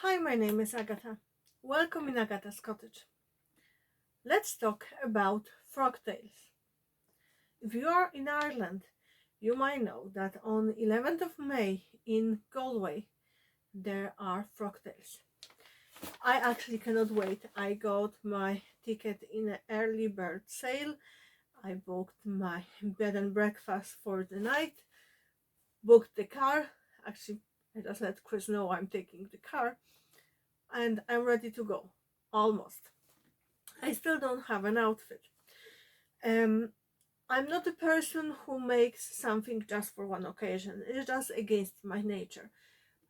Hi, my name is Agata. Welcome in Agata's Cottage. Let's talk about Frocktails. If you are in Ireland, you might know that on 11th of May in Galway there are Frocktails. I actually cannot wait. I got my ticket in an early bird sale. I booked my bed and breakfast for the night, booked the car. Actually, I just let Chris know I'm taking the car, and I'm ready to go. Almost. I still don't have an outfit. I'm not a person who makes something just for one occasion. It's just against my nature.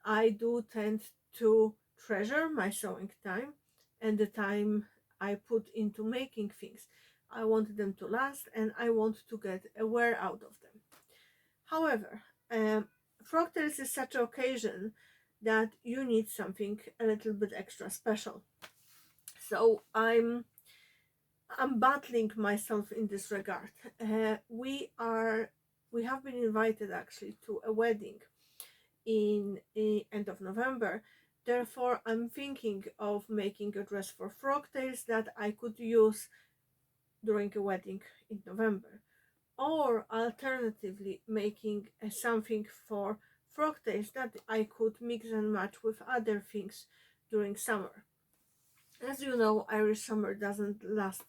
I do tend to treasure my sewing time and the time I put into making things. I want them to last and I want to get a wear out of them. However, Frocktails is such an occasion that you need something a little bit extra special. So I'm battling myself in this regard. We have been invited actually to a wedding in end of November. Therefore, I'm thinking of making a dress for Frocktails that I could use during a wedding in November, or alternatively making something for Frocktails that I could mix and match with other things during summer. As you know, Irish summer doesn't last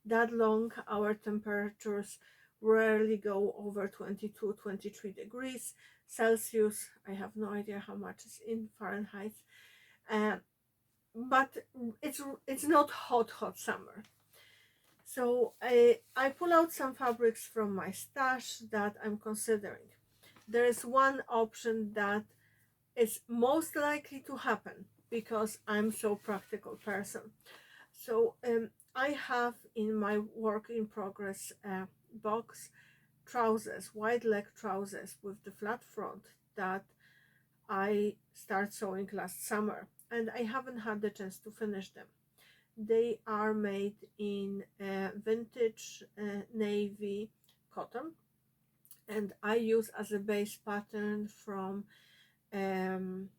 that long. Our temperatures rarely go over 22-23 degrees Celsius. I have no idea how much is in Fahrenheit, uh, but it's not hot summer. So I pull out some fabrics from my stash that I'm considering. There is one option that is most likely to happen because I'm so practical person. So I have in my work in progress box trousers, wide leg trousers with the flat front that I start sewing last summer, and I haven't had the chance to finish them. They are made in vintage navy cotton, and I use as a base pattern from um,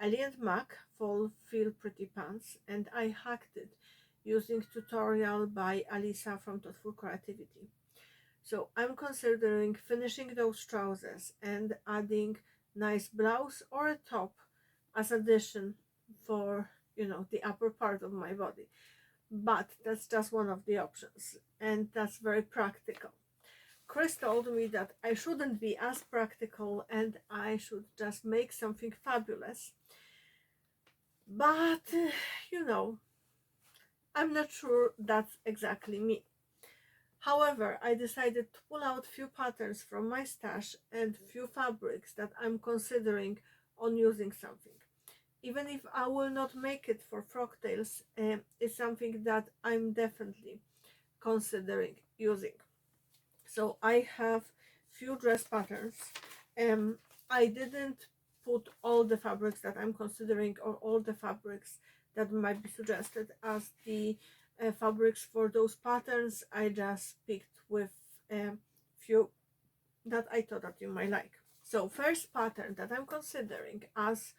Ali and Mac Fall Feel Pretty Pants, and I hacked it using tutorial by Alisa from Thoughtful Creativity. So I'm considering finishing those trousers and adding nice blouse or a top as addition for the upper part of my body. But that's just one of the options, and that's very practical. Chris told me that I shouldn't be as practical and I should just make something fabulous. But I'm not sure that's exactly me. However, I decided to pull out few patterns from my stash and few fabrics that I'm considering on using something. Even if I will not make it for Frocktails, it's something that I'm definitely considering using. So I have few dress patterns. I didn't put all the fabrics that I'm considering or all the fabrics that might be suggested as the fabrics for those patterns. I just picked with a few that I thought that you might like. So first pattern that I'm considering as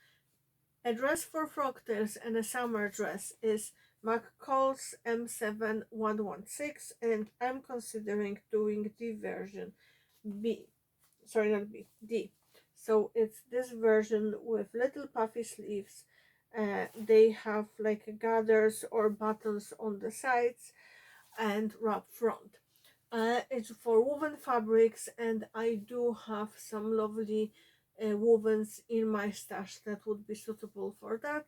a dress for Frocktails and a summer dress is McCall's M7116, and I'm considering doing the version B. Sorry, not B, D. So it's this version with little puffy sleeves. They have like gathers or buttons on the sides and wrap front. It's for woven fabrics, and I do have some lovely wovens in my stash that would be suitable for that.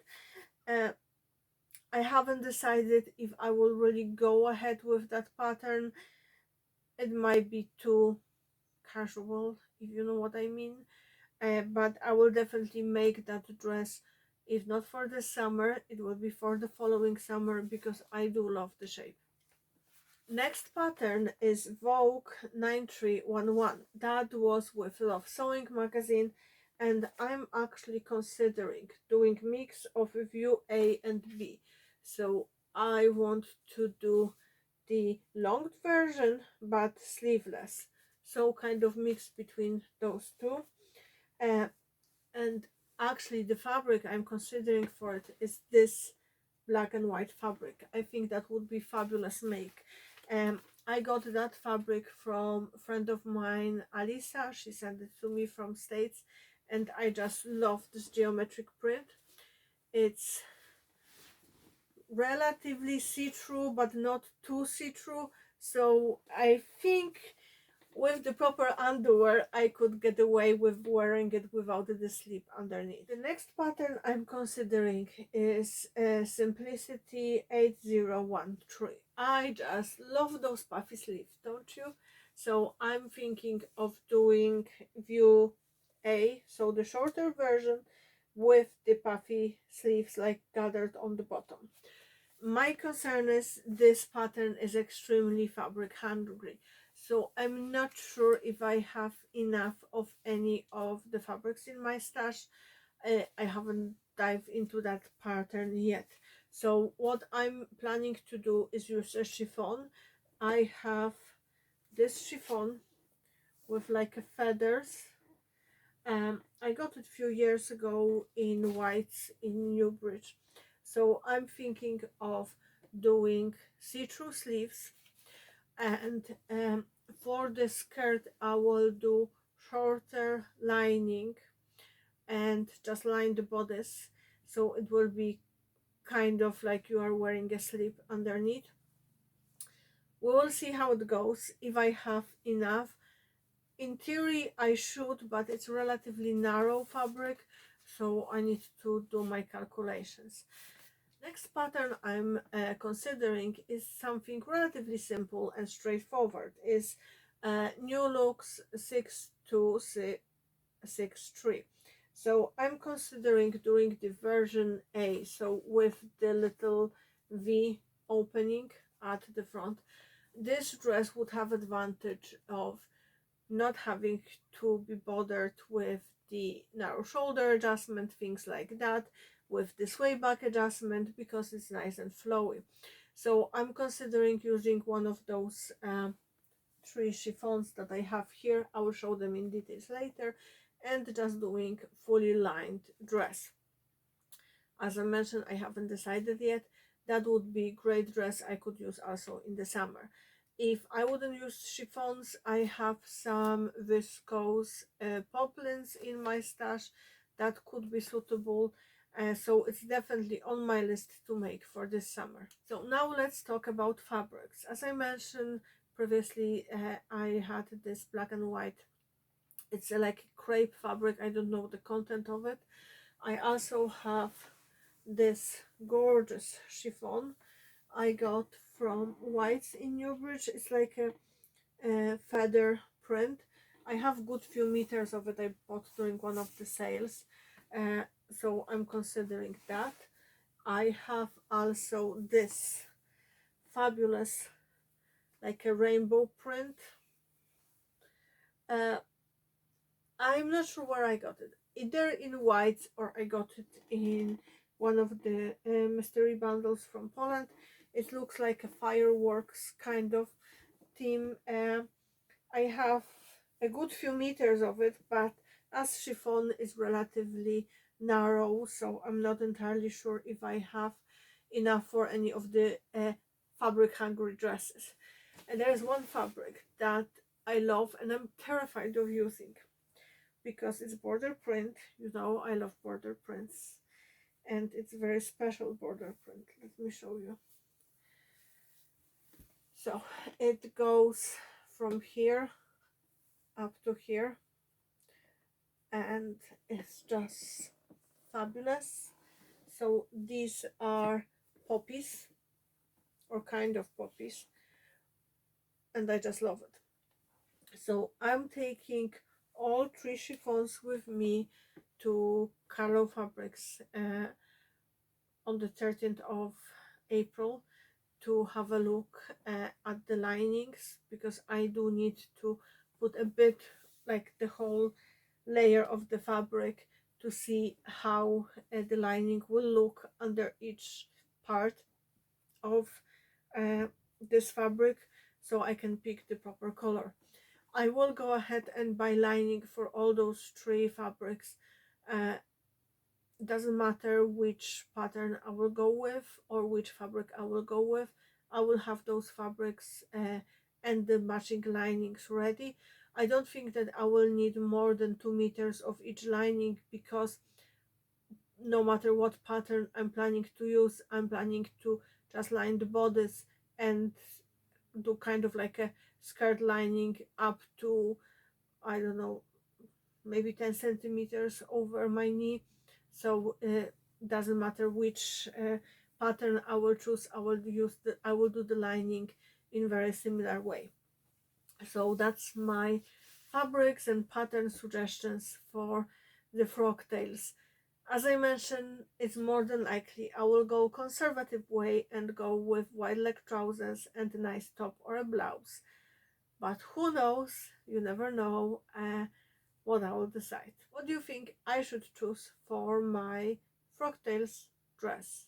I haven't decided if I will really go ahead with that pattern. It might be too casual, if you know what I mean. But I will definitely make that dress, if not for the summer, it will be for the following summer because I do love the shape. Next pattern is Vogue 9311. That was with Love Sewing magazine, and I'm actually considering doing mix of view A and B. So I want to do the long version but sleeveless, so kind of mix between those two. And Actually, the fabric I'm considering for it is this black and white fabric. I think that would be fabulous make. I got that fabric from a friend of mine, Alisa. She sent it to me from States, and I just love this geometric print. It's relatively see-through, but not too see-through. So I think with the proper underwear, I could get away with wearing it without the slip underneath. The next pattern I'm considering is Simplicity 8013. I just love those puffy sleeves, don't you? So I'm thinking of doing view A, so the shorter version with the puffy sleeves like gathered on the bottom. My concern is this pattern is extremely fabric hungry, so I'm not sure if I have enough of any of the fabrics in my stash. I haven't dived into that pattern yet. So what I'm planning to do is use a chiffon. I have this chiffon with like a feathers. I got it a few years ago in whites in Newbridge. So I'm thinking of doing see-through sleeves, and for the skirt I will do shorter lining and just line the bodice, so it will be kind of like you are wearing a slip underneath. We will see how it goes, if I have enough. In theory I should, but it's relatively narrow fabric, so I need to do my calculations. Next pattern I'm considering is something relatively simple and straightforward. Is New Looks 6263. So I'm considering doing the version A, so with the little V opening at the front. This dress would have advantage of not having to be bothered with the narrow shoulder adjustment, things like that, with the sway back adjustment, because it's nice and flowy. So I'm considering using one of those three chiffons that I have here. I will show them in details later, and just doing fully lined dress. As I mentioned, I haven't decided yet. That would be great dress I could use also in the summer. If I wouldn't use chiffons, I have some viscose poplins in my stash that could be suitable. So it's definitely on my list to make for this summer. So now let's talk about fabrics. As I mentioned previously, I had this black and white. It's like crepe fabric. I don't know the content of it. I also have this gorgeous chiffon I got from Whites in Newbridge. It's like a feather print. I have good few meters of it. I bought during one of the sales, so I'm considering that. I have also this fabulous, like a rainbow print. I'm not sure where I got it, either in whites or I got it in one of the mystery bundles from Poland. It looks like a fireworks kind of theme. I have a good few meters of it, but as chiffon is relatively narrow, so I'm not entirely sure if I have enough for any of the fabric hungry dresses. And there is one fabric that I love and I'm terrified of using, because it's border print. You know, I love border prints, and it's a very special border print. Let me show you. So it goes from here up to here, and it's just fabulous. So these are poppies, or kind of poppies, and I just love it. So I'm taking all three chiffons with me to Carlo Fabrics on the 13th of April to have a look at the linings, because I do need to put a bit, like the whole layer of the fabric, to see how the lining will look under each part of this fabric, so I can pick the proper color. I will go ahead and buy lining for all those three fabrics It doesn't matter which pattern I will go with or which fabric I will go with. I will have those fabrics and the matching linings ready. I don't think that I will need more than 2 meters of each lining, because no matter what pattern I'm planning to use, I'm planning to just line the bodice and do kind of like a skirt lining up to, I don't know, maybe 10 centimeters over my knee. So doesn't matter which pattern I will choose, I will do the lining in very similar way. So that's my fabrics and pattern suggestions for the Frocktails. As I mentioned, it's more than likely I will go conservative way and go with wide leg trousers and a nice top or a blouse. But who knows, you never know what I will decide. What do you think I should choose for my Frocktails dress?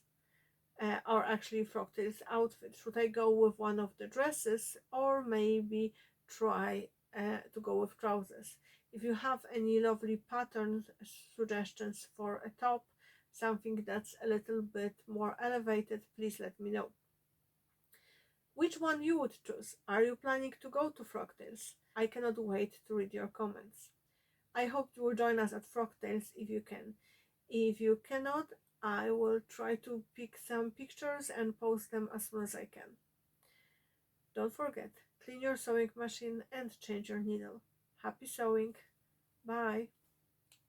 Or actually Frocktails outfit? Should I go with one of the dresses, or maybe try to go with trousers? If you have any lovely pattern suggestions for a top, something that's a little bit more elevated, please let me know. Which one you would choose? Are you planning to go to Frocktails? I cannot wait to read your comments. I hope you will join us at Frocktails if you can. If you cannot, I will try to pick some pictures and post them as soon as I can. Don't forget, clean your sewing machine and change your needle. Happy sewing! Bye!